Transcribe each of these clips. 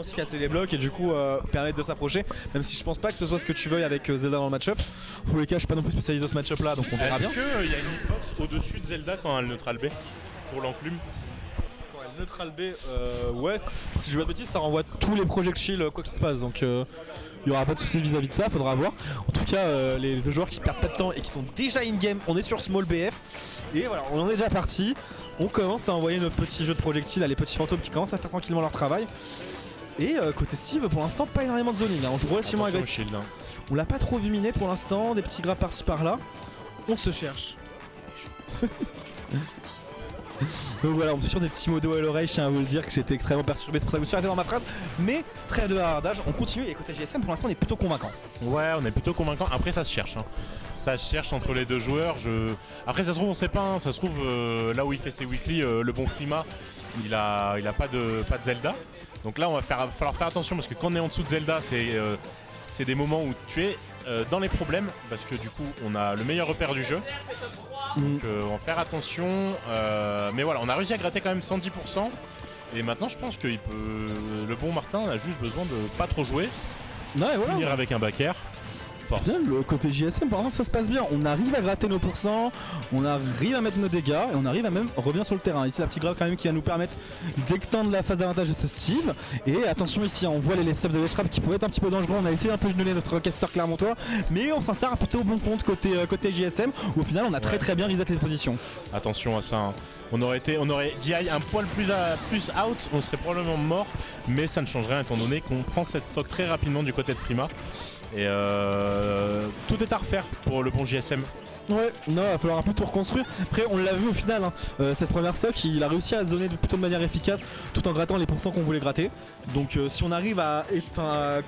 aussi casser les blocs et du coup permettre de s'approcher, même si je pense pas que ce soit ce que tu veuilles avec Zelda dans le match-up. Pour tous les cas, je suis pas non plus spécialisé dans ce match-up là, donc on verra bien. Est-ce qu'il y a une hitbox au-dessus de Zelda quand elle neutral B pour l'enclume? Quand elle neutral B, ouais, si je dis pas de bêtises, ça renvoie tous les projectiles quoi qu'il se passe, donc il y aura pas de soucis vis-à-vis de ça, faudra voir. En tout cas, les deux joueurs qui perdent pas de temps et qui sont déjà in-game, on est sur Small BF et voilà, on en est déjà parti. On commence à envoyer notre petit jeu de projectiles à les petits fantômes qui commencent à faire tranquillement leur travail. Et côté Steve, pour l'instant, pas énormément de zoning, hein. On joue relativement agressif. Shield, hein. On l'a pas trop vu miner pour l'instant, des petits grappes par-ci par-là. On se cherche. Donc voilà, on est sur des petits mots d'eau à l'oreille, je tiens à vous le dire que j'étais extrêmement perturbé, c'est pour ça que je me suis arrêté dans ma phrase. Mais trêve de hardage, on continue et côté GSM pour l'instant on est plutôt convaincant. Ouais, on est plutôt convaincant. Après ça se cherche, hein. Ça se cherche entre les deux joueurs. Après ça se trouve on sait pas, hein. Ça se trouve là où il fait ses weekly, le bon climat, il a pas de Zelda. Donc là on va falloir faire attention parce que quand on est en dessous de Zelda, c'est des moments où tu es dans les problèmes parce que du coup on a le meilleur repère du jeu. Donc on va faire attention, mais voilà, on a réussi à gratter quand même 110%. Et maintenant je pense que le bon Martin a juste besoin de pas trop jouer, Non, et voilà. finir avec un back air. Bien, le côté JSM, par exemple, ça se passe bien. On arrive à gratter nos pourcents, on arrive à mettre nos dégâts et on arrive à même revenir sur le terrain. Ici, la petite grave quand même qui va nous permettre d'étendre la phase d'avantage de ce Steve. Et attention, ici, on voit les steps de Ledge Trap qui pouvaient être un petit peu dangereux. On a essayé un peu de donner notre caster clermontois, mais on s'en sert plutôt au bon compte côté JSM où au final, on a très bien reset les positions. Attention à ça, hein. On aurait DI un poil plus out, on serait probablement mort, mais ça ne change rien étant donné qu'on prend cette stock très rapidement du côté de Frima. Et tout est à refaire pour le bon JSM. Ouais, non, il va falloir un peu tout reconstruire. Après, on l'a vu au final, hein, cette première stock, il a réussi à zoner plutôt de manière efficace tout en grattant les pourcents qu'on voulait gratter. Donc, si on arrive à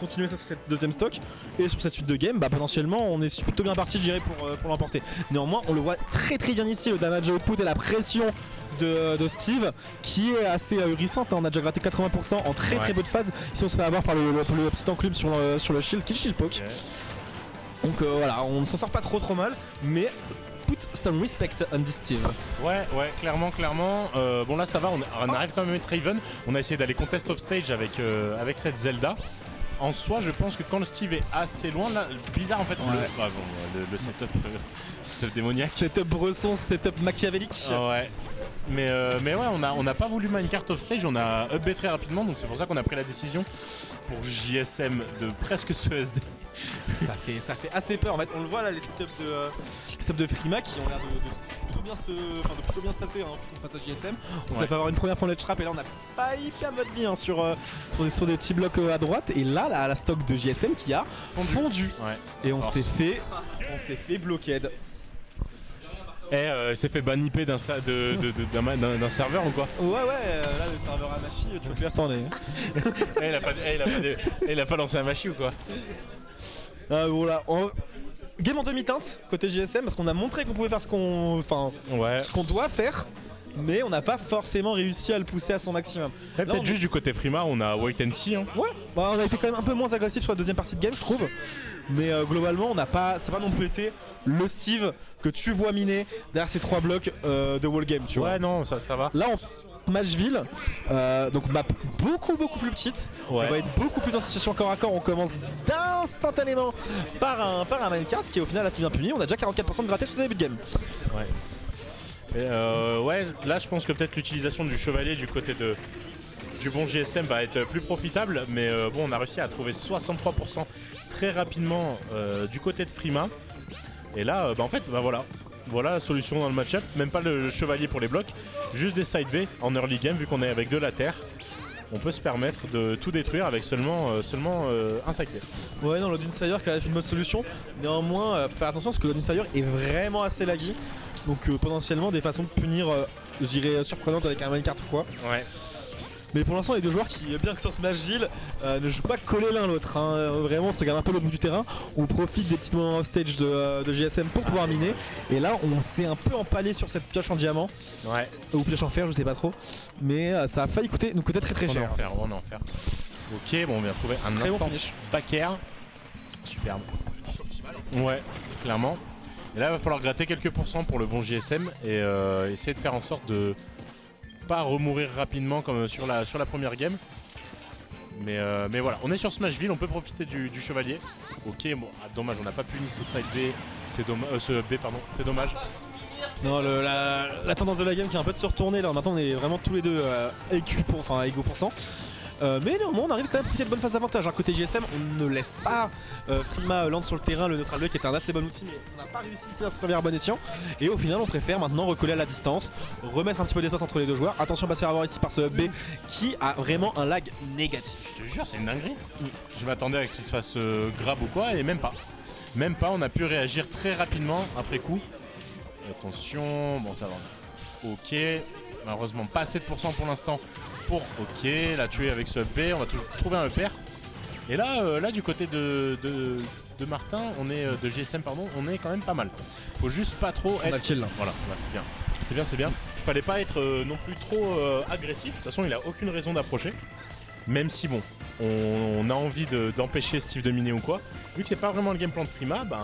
continuer ça sur cette deuxième stock et sur cette suite de game, bah potentiellement on est plutôt bien parti, je dirais, pour l'emporter. Néanmoins, on le voit très bien ici, le damage output et la pression de Steve qui est assez ahurissante. On a déjà gratté 80% en très peu de phases. Ici, on se fait avoir par le petit enclume sur le shield qui shield poke. Okay. Donc voilà, on ne s'en sort pas trop mal, mais put some respect on this Steve. Ouais, clairement. Bon là ça va, on arrive quand même à mettre Raven. On a essayé d'aller contest off stage avec cette Zelda. En soi, je pense que quand le Steve est assez loin, là, Blizzard en fait, le setup démoniaque. Setup bresson, setup machiavélique. Ouais. Mais ouais, on n'a pas voulu minecart off stage, on a upbait très rapidement, donc c'est pour ça qu'on a pris la décision pour JSM de presque ce SD. Ça fait assez peur en fait, on le voit là, les setups de Frima qui ont l'air de plutôt bien se passer, hein, face à JSM. On s'est fait avoir une première fois Ledge Trap et là on n'a pas hyper bonne vie, hein, sur des petits blocs à droite. Et là la stock de JSM qui a fondu. Et on s'est fait bloqued. s'est fait banniper d'un serveur ou quoi? Ouais, là le serveur Amashi, tu peux plus y retourner. Il a pas lancé Amashi ou quoi? Voilà. Game en demi-teinte côté JSM parce qu'on a montré qu'on pouvait faire ce qu'on doit faire, mais on n'a pas forcément réussi à le pousser à son maximum. Peut-être juste du côté Frima, on a wait and see. Hein. Ouais, on a été quand même un peu moins agressif sur la deuxième partie de game, je trouve. Mais globalement, ça n'a pas non plus été le Steve que tu vois miner derrière ces 3 blocs de wall game, tu vois. Ouais, non, ça va. Là, Smashville, donc map beaucoup plus petite. On va être beaucoup plus en situation corps à corps. On commence instantanément par un minecart qui est au final assez bien puni. On a déjà 44% de gratté sur ce début de game. Ouais. Là je pense que peut-être l'utilisation du chevalier du côté du bon GSM va être plus profitable. Mais bon, on a réussi à trouver 63% très rapidement du côté de Frima. Et là, en fait, voilà la solution dans le match-up, même pas le chevalier pour les blocs, juste des side B en early game vu qu'on est avec de la terre. On peut se permettre de tout détruire avec seulement un sacré. Ouais, non, l'Odin's Fire qui a une bonne solution. Néanmoins, faire attention parce que l'Odin's Fire est vraiment assez laggy. Donc potentiellement des façons de punir, je dirais, surprenantes avec un minecart ou quoi. Ouais. Mais pour l'instant, les deux joueurs qui, bien que sur Smashville, ne jouent pas collés l'un l'autre. Hein. Vraiment, on se regarde un peu le bout du terrain. On profite des petits moments off stage de GSM pour pouvoir miner. Et là, on s'est un peu empalé sur cette pioche en diamant. Ouais. Ou pioche en fer, je sais pas trop. Mais ça a failli nous coûter très cher. On est en fer. Ok, bon, on vient de trouver un très instant bon finish. Back air. Superbe. Ouais, clairement. Et là, il va falloir gratter quelques pourcents pour le bon JSM et essayer de faire en sorte de pas remourir rapidement comme sur la première game. Mais voilà, on est sur Smashville, on peut profiter du chevalier. Ok, bon, dommage, on n'a pas pu ni ce side B, c'est dommage, ce B pardon, c'est dommage. Non, la tendance de la game qui est un peu de se retourner là. Maintenant, on est vraiment tous les deux égaux pour cent. Mais néanmoins on arrive quand même à profiter de bonnes phases d'avantage. Côté GSM on ne laisse pas Frima land sur le terrain, le neutral B qui est un assez bon outil, mais on n'a pas réussi ici à s'en servir à bon escient. Et au final on préfère maintenant recoller à la distance, remettre un petit peu d'espace entre les deux joueurs. Attention on va se faire avoir ici par ce B qui a vraiment un lag négatif. Je te jure c'est une dinguerie. Je m'attendais à qu'il se fasse grab ou quoi et même pas. Même pas, on a pu réagir très rapidement après coup. Attention, bon ça va. Ok, malheureusement pas assez de pourcents pour l'instant. Ok, la tuer avec ce B, on va toujours trouver un EPR. Et là du côté de Martin, on est de GSM pardon, on est quand même pas mal. Faut juste pas trop être. Kill, voilà, c'est bien. C'est bien, c'est bien. Il fallait pas être non plus trop agressif. De toute façon, il a aucune raison d'approcher. Même si bon, on a envie d'empêcher Steve de miner ou quoi. Vu que c'est pas vraiment le game plan de Frima, ben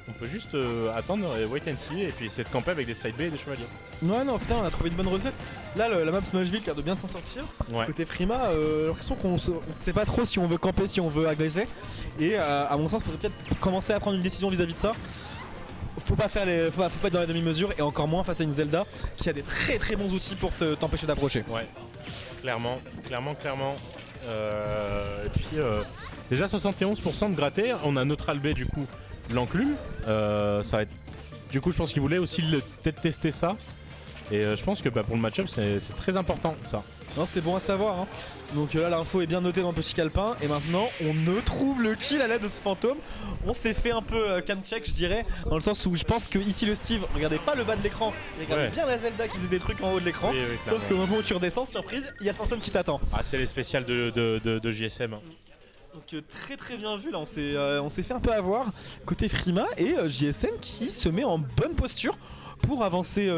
on peut juste attendre wait and see et puis essayer de camper avec des side B et des chevaliers. Ouais non, au final on a trouvé une bonne recette. Là la map Smashville qui a de bien s'en sortir. Ouais. Côté Frima, l'impression qu'on sait pas trop si on veut camper, si on veut agresser. Et à mon sens, il faudrait peut-être commencer à prendre une décision vis-à-vis de ça. Faut pas être dans la demi-mesure et encore moins face à une Zelda qui a des très très bons outils pour t'empêcher d'approcher. Ouais, clairement. Et puis déjà 71% de gratté, on a neutral B du coup, l'enclume. Ça va être. Du coup je pense qu'il voulait aussi peut-être tester ça. Et je pense que pour le match-up c'est très important ça. Non, c'est bon à savoir hein. Donc là l'info est bien notée dans le petit calepin. Et maintenant on ne trouve le kill à l'aide de ce fantôme. On s'est fait un peu cam check je dirais. Dans le sens où je pense que ici le Steve regardait pas le bas de l'écran. Il regardait bien la Zelda qui faisait des trucs en haut de l'écran. Oui, sauf qu'au moment où tu redescends, surprise, il y a le fantôme qui t'attend. Ah c'est les spéciales de JSM. Donc très bien vu là, on s'est fait un peu avoir côté Frima et JSM qui se met en bonne posture pour avancer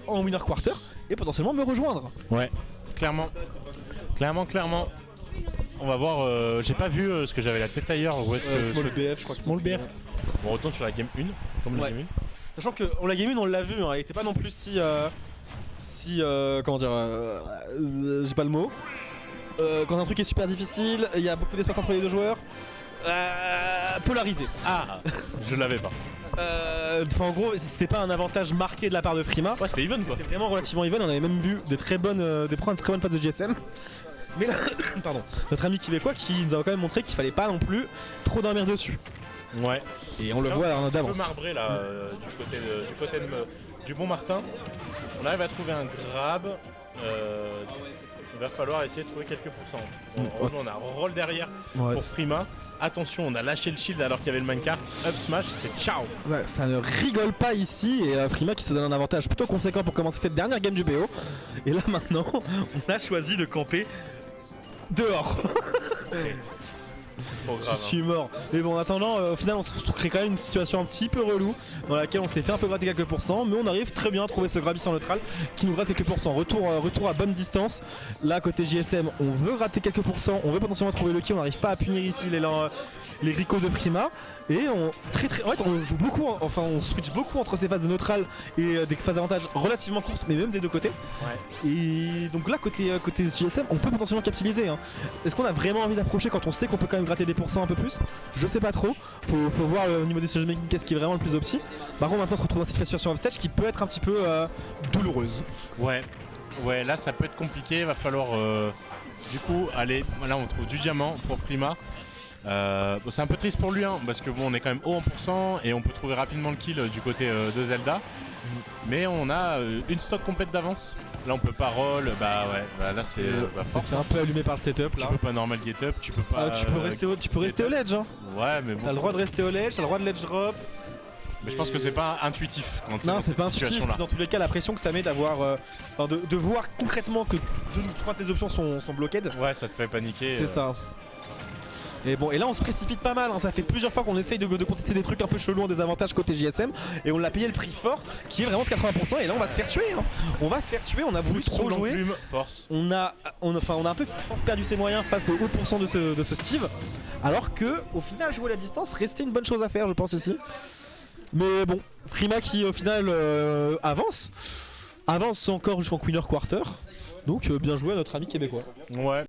en winner quarter et potentiellement me rejoindre. Ouais, clairement. On va voir, j'ai pas vu parce que j'avais la tête ailleurs. Où est-ce que Small BF, je crois que Small BF. On retourne sur la game 1, comme la game 1. Sachant que la game 1 on l'a vu, hein, elle était pas non plus si comment dire, j'ai pas le mot. Quand un truc est super difficile, il y a beaucoup d'espace entre les deux joueurs. Polarisé. Ah, je l'avais pas. En gros, c'était pas un avantage marqué de la part de Frima. Ouais, c'était even quoi. C'était vraiment relativement even. On avait même vu des très bonnes phases de GSM. Mais là, pardon, notre ami québécois qui nous a quand même montré qu'il fallait pas non plus trop dormir dessus. Ouais. Et on le voit d'avance. Un peu marbré là, du côté du bon Martin. On arrive à trouver un grab. Il va falloir essayer de trouver quelques pourcents. On a un roll derrière pour Frima. Attention, on a lâché le shield alors qu'il y avait le minecart. Up smash, c'est ciao. Ouais, ça ne rigole pas ici et Frima qui se donne un avantage plutôt conséquent pour commencer cette dernière game du BO. Et là maintenant, on a choisi de camper dehors. Je suis mort. Mais bon, en attendant, au final, on se crée quand même une situation un petit peu relou dans laquelle on s'est fait un peu gratter quelques pourcents, mais on arrive très bien à trouver ce grab ici en neutral qui nous gratte quelques pourcents. Retour à bonne distance. Là, côté JSM, on veut gratter quelques pourcents, on veut potentiellement trouver le kill, on n'arrive pas à punir ici les ricots de Frima. Et en fait, on joue beaucoup, enfin, on switch beaucoup entre ces phases de neutral et des phases d'avantage relativement courtes, mais même des deux côtés. Ouais. Et donc là, côté JSM, on peut potentiellement capitaliser. Hein. Est-ce qu'on a vraiment envie d'approcher quand on sait qu'on peut quand même gratter des pourcents un peu plus? Je sais pas trop. Faut voir au niveau des decision making qu'est-ce qui est vraiment le plus opti. Par contre, maintenant, on se retrouve dans cette situation off stage qui peut être un petit peu douloureuse. Ouais, là, ça peut être compliqué. Va falloir du coup aller. Là, on trouve du diamant pour Frima. C'est un peu triste pour lui hein, parce que bon on est quand même haut en pourcent et on peut trouver rapidement le kill du côté de Zelda. Mais on a une stock complète d'avance. Là on peut pas roll, là c'est fait un peu allumé par le setup là. Tu peux pas normal get up, tu peux pas. Tu peux rester au ledge hein. Ouais mais bon. T'as le droit de rester au ledge, t'as le droit de ledge drop. Mais je pense que c'est pas intuitif. Non, c'est pas intuitif. Dans tous les cas, la pression que ça met d'avoir, de voir concrètement que 2 ou 3 de tes options sont bloquées. Ouais, ça te fait paniquer. C'est ça. Et bon, et là on se précipite pas mal, hein. Ça fait plusieurs fois qu'on essaye de contester des trucs un peu chelous en désavantage côté JSM et on l'a payé le prix fort qui est vraiment de 80% et là on va se faire tuer hein. On va se faire tuer, on a voulu trop jouer. Force. On a un peu je pense, perdu ses moyens face au haut pourcent de ce Steve. Alors que au final jouer à la distance restait une bonne chose à faire je pense ici. Mais bon, Frima qui au final avance encore jusqu'en winner quarter. Donc bien joué à notre ami québécois. Ouais.